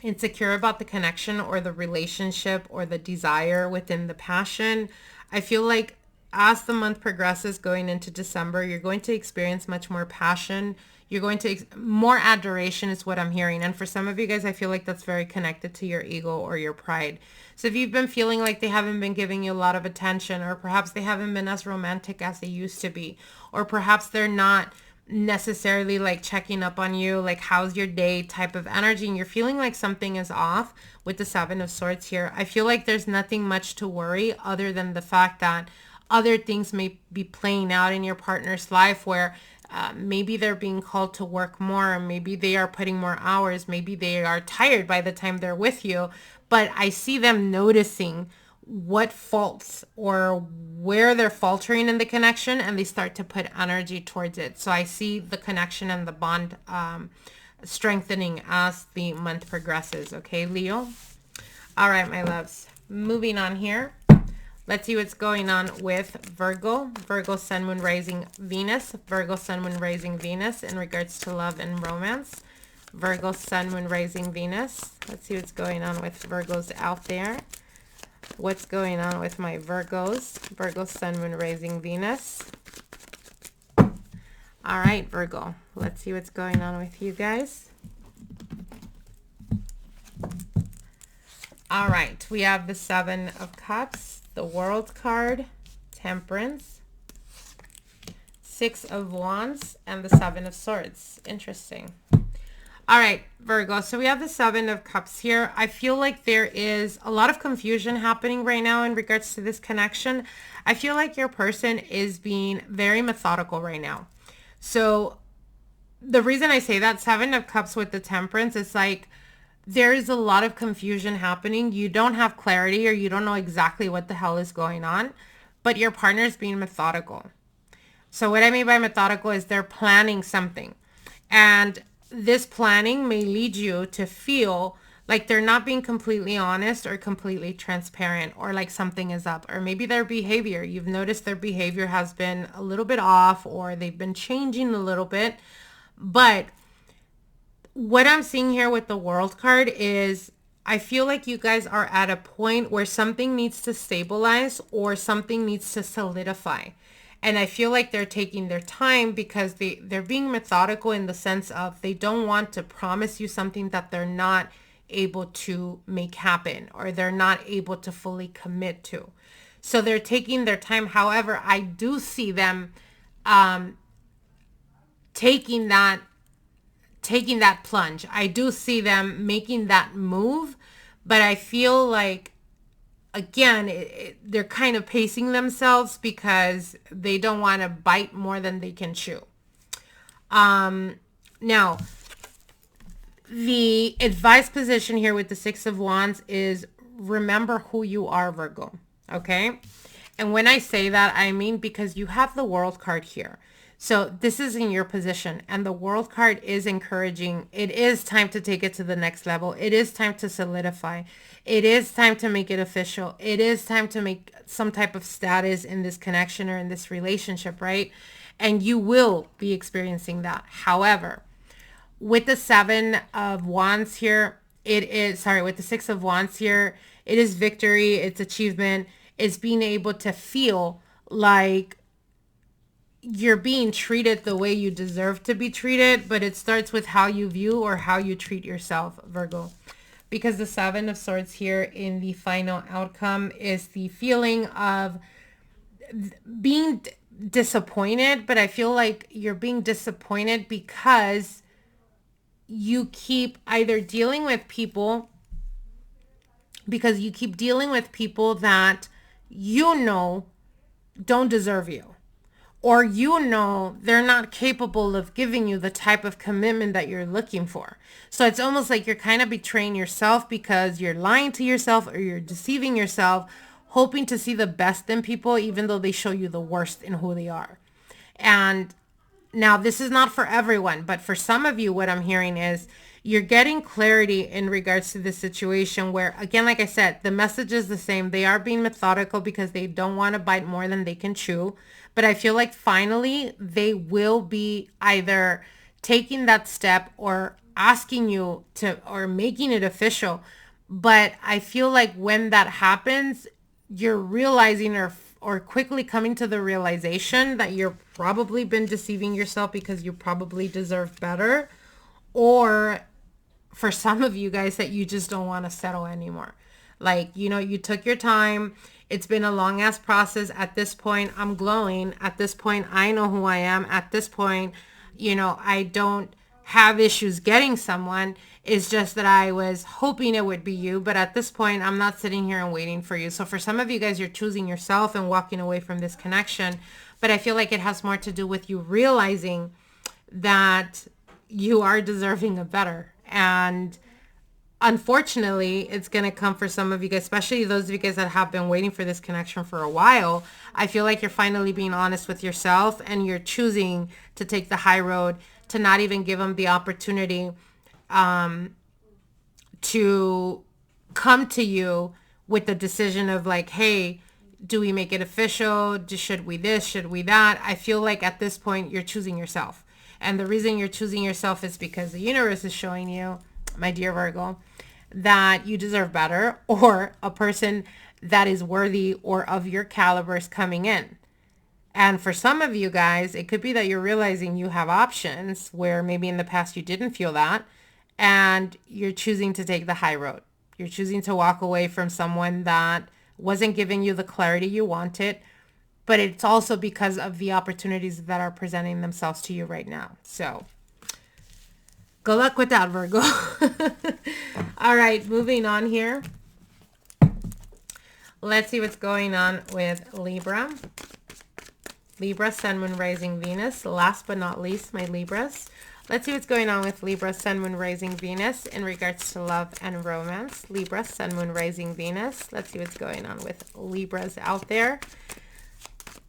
insecure about the connection or the relationship or the desire within the passion, I feel like as the month progresses going into December, you're going to experience much more passion. You're going to, more adoration is what I'm hearing. And for some of you guys, I feel like that's very connected to your ego or your pride. So if you've been feeling like they haven't been giving you a lot of attention, or perhaps they haven't been as romantic as they used to be, or perhaps they're not necessarily like checking up on you, like how's your day type of energy, and you're feeling like something is off with the Seven of Swords here, I feel like there's nothing much to worry other than the fact that other things may be playing out in your partner's life where maybe they're being called to work more, or maybe they are putting more hours, maybe they are tired by the time they're with you. But I see them noticing what faults or where they're faltering in the connection, and they start to put energy towards it. So I see the connection and the bond strengthening as the month progresses. Okay, Leo? All right, my loves. Moving on here. Let's see what's going on with Virgo. Virgo, Sun, Moon, Rising, Venus. Virgo, Sun, Moon, Rising, Venus in regards to love and romance. Virgo, Sun, Moon, Rising, Venus. Let's see what's going on with Virgos out there. What's going on with my Virgos? Virgo, Sun, Moon, Rising, Venus. All right, Virgo. Let's see what's going on with you guys. All right, we have the Seven of Cups, the World card, Temperance, Six of Wands, and the Seven of Swords. Interesting. All right, Virgo. So we have the Seven of Cups here. I feel like there is a lot of confusion happening right now in regards to this connection. I feel like your person is being very methodical right now. So the reason I say that, Seven of Cups with the Temperance, is like there is a lot of confusion happening. You don't have clarity, or you don't know exactly what the hell is going on, but your partner is being methodical. So what I mean by methodical is they're planning something, and this planning may lead you to feel like they're not being completely honest or completely transparent, or like something is up, or maybe their behavior. You've noticed their behavior has been a little bit off, or they've been changing a little bit. But what I'm seeing here with the World card is I feel like you guys are at a point where something needs to stabilize or something needs to solidify. And I feel like they're taking their time because they're being methodical in the sense of they don't want to promise you something that they're not able to make happen, or they're not able to fully commit to. So they're taking their time. However, I do see them taking that plunge. I do see them making that move, but I feel like, again, they're kind of pacing themselves because they don't want to bite more than they can chew. Now, the advice position here with the Six of Wands is remember who you are, Virgo. Okay? And when I say that, I mean because you have the World card here. So this is in your position, and the World card is encouraging. It is time to take it to the next level. It is time to solidify. It is time to make it official. It is time to make some type of status in this connection or in this relationship, right? And you will be experiencing that. However, with the Seven of Wands here, with the Six of Wands here, it is victory. It's achievement. It's being able to feel like you're being treated the way you deserve to be treated, but it starts with how you view or how you treat yourself, Virgo. Because the Seven of Swords here in the final outcome is the feeling of being disappointed, but I feel like you're being disappointed because you keep either dealing with people, that you know don't deserve you, or you know they're not capable of giving you the type of commitment that you're looking for. So it's almost like you're kind of betraying yourself because you're lying to yourself, or you're deceiving yourself, hoping to see the best in people even though they show you the worst in who they are. And now this is not for everyone, but for some of you, what I'm hearing is you're getting clarity in regards to this situation where, again, like I said, the message is the same. They are being methodical because they don't want to bite more than they can chew. But I feel like finally they will be either taking that step or asking you to, or making it official. But I feel like when that happens, you're realizing or quickly coming to the realization that you're probably been deceiving yourself because you probably deserve better. Or for some of you guys that you just don't want to settle anymore. Like, you know, you took your time. It's been a long ass process. At this point, I'm glowing. At this point, I know who I am. At this point, you know, I don't have issues getting someone. It's just that I was hoping it would be you. But at this point, I'm not sitting here and waiting for you. So for some of you guys, you're choosing yourself and walking away from this connection. But I feel like it has more to do with you realizing that you are deserving of better. And unfortunately, it's going to come for some of you guys, especially those of you guys that have been waiting for this connection for a while. I feel like you're finally being honest with yourself and you're choosing to take the high road, to not even give them the opportunity to come to you with the decision of like, hey, do we make it official? Should we this? Should we that? I feel like at this point, you're choosing yourself. And the reason you're choosing yourself is because the universe is showing you, my dear Virgo, that you deserve better, or a person that is worthy or of your caliber is coming in. And for some of you guys, it could be that you're realizing you have options where maybe in the past you didn't feel that, and you're choosing to take the high road. You're choosing to walk away from someone that wasn't giving you the clarity you wanted, but it's also because of the opportunities that are presenting themselves to you right now. So good luck with that, Virgo. All right, moving on here. Let's see what's going on with Libra. Libra, Sun, Moon, Rising, Venus. Last but not least, my Libras. Let's see what's going on with Libra, Sun, Moon, Rising, Venus in regards to love and romance. Libra, Sun, Moon, Rising, Venus. Let's see what's going on with Libras out there.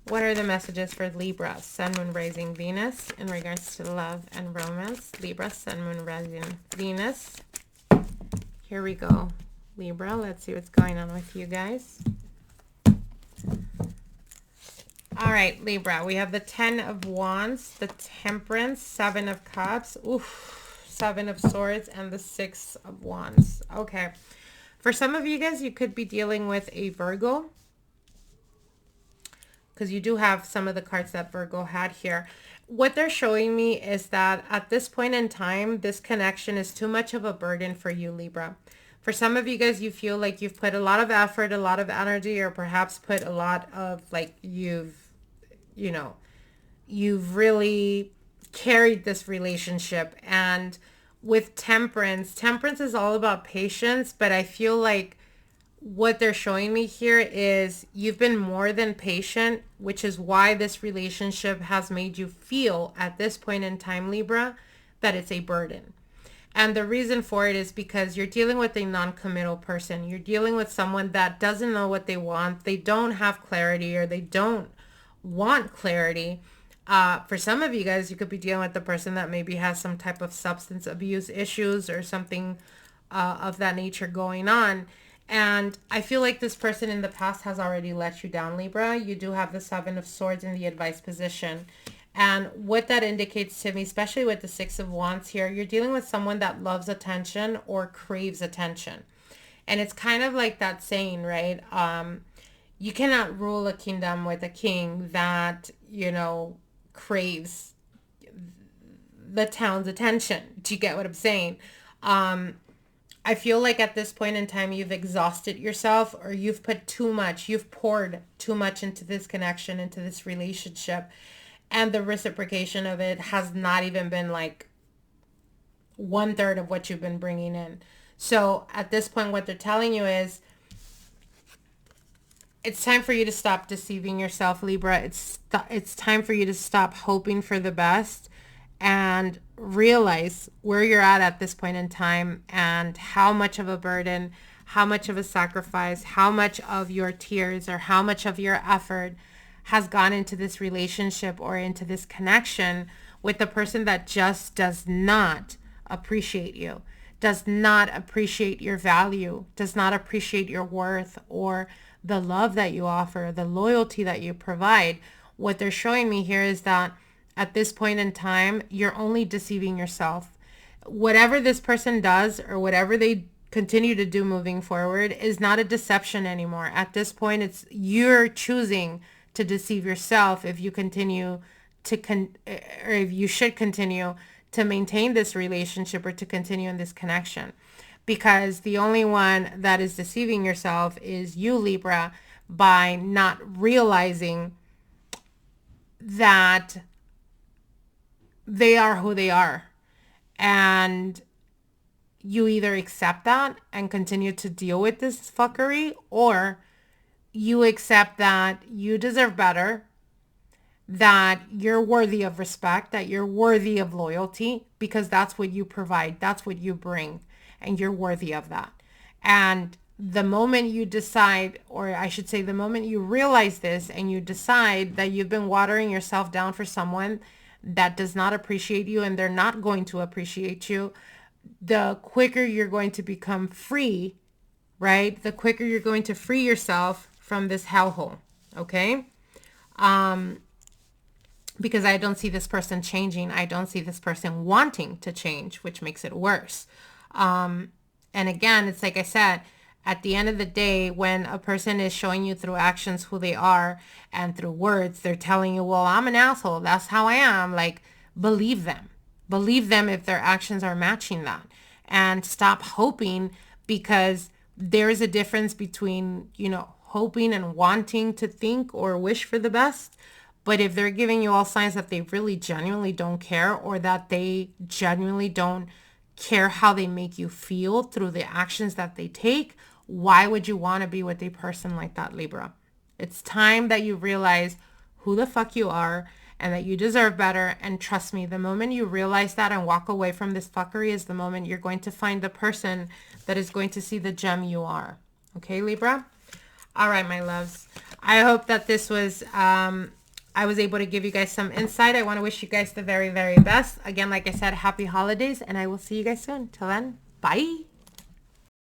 What are the messages for Libra, Sun, Moon, Rising, Venus in regards to love and romance? Libra, Sun, Moon, Rising, Venus. Here we go. Libra, let's see what's going on with you guys. All right, Libra, we have the 10 of Wands, the Temperance, 7 of Cups, oof, 7 of Swords, and the 6 of Wands. Okay. For some of you guys, you could be dealing with a Virgo, because you do have some of the cards that Virgo had here. What they're showing me is that at this point in time, this connection is too much of a burden for you, Libra. For some of you guys, you feel like you've put a lot of effort, a lot of energy, or perhaps put a lot of like you've really carried this relationship. And with Temperance is all about patience, but I feel like what they're showing me here is you've been more than patient, which is why this relationship has made you feel at this point in time, Libra, that it's a burden. And the reason for it is because you're dealing with a non-committal person. You're dealing with someone that doesn't know what they want. They don't have clarity, or they don't want clarity. For some of you guys, you could be dealing with the person that maybe has some type of substance abuse issues or something of that nature going on. And I feel like this person in the past has already let you down, Libra. You do have the 7 of Swords in the advice position. And what that indicates to me, especially with the 6 of Wands here, you're dealing with someone that loves attention or craves attention. And it's kind of like that saying, right? You cannot rule a kingdom with a king that, craves the town's attention. Do you get what I'm saying? I feel like at this point in time, you've exhausted yourself, or you've put too much, you've poured too much into this connection, into this relationship. And the reciprocation of it has not even been like 1/3 of what you've been bringing in. So at this point, what they're telling you is it's time for you to stop deceiving yourself, Libra. It's time for you to stop hoping for the best and realize where you're at this point in time, and how much of a burden, how much of a sacrifice, how much of your tears or how much of your effort has gone into this relationship or into this connection with the person that just does not appreciate you, does not appreciate your value, does not appreciate your worth or the love that you offer, the loyalty that you provide. What they're showing me here is that at this point in time, you're only deceiving yourself. Whatever this person does or whatever they continue to do moving forward is not a deception anymore. At this point, it's you're choosing to deceive yourself if you continue to or if you should continue to maintain this relationship or to continue in this connection. Because the only one that is deceiving yourself is you, Libra, by not realizing that they are who they are. And you either accept that and continue to deal with this fuckery, or you accept that you deserve better, that you're worthy of respect, that you're worthy of loyalty, because that's what you provide, that's what you bring, and you're worthy of that. And the moment you decide, or I should say the moment you realize this and you decide that you've been watering yourself down for someone that does not appreciate you and they're not going to appreciate you, the quicker you're going to become free, right? The quicker you're going to free yourself from this hellhole, okay? Because I don't see this person changing. I don't see this person wanting to change, which makes it worse. And again, it's like I said, at the end of the day, when a person is showing you through actions who they are and through words, they're telling you, well, I'm an asshole, that's how I am. Like, believe them. Believe them if their actions are matching that. And stop hoping, because there's a difference between, you know, hoping and wanting to think or wish for the best. But if they're giving you all signs that they really genuinely don't care, or that they genuinely don't care how they make you feel through the actions that they take, why would you want to be with a person like that, Libra? It's time that you realize who the fuck you are and that you deserve better. And trust me, the moment you realize that and walk away from this fuckery is the moment you're going to find the person that is going to see the gem you are. Okay, Libra? All right, my loves. I hope that this was, I was able to give you guys some insight. I want to wish you guys the very, very best. Again, like I said, happy holidays, and I will see you guys soon. Till then, bye.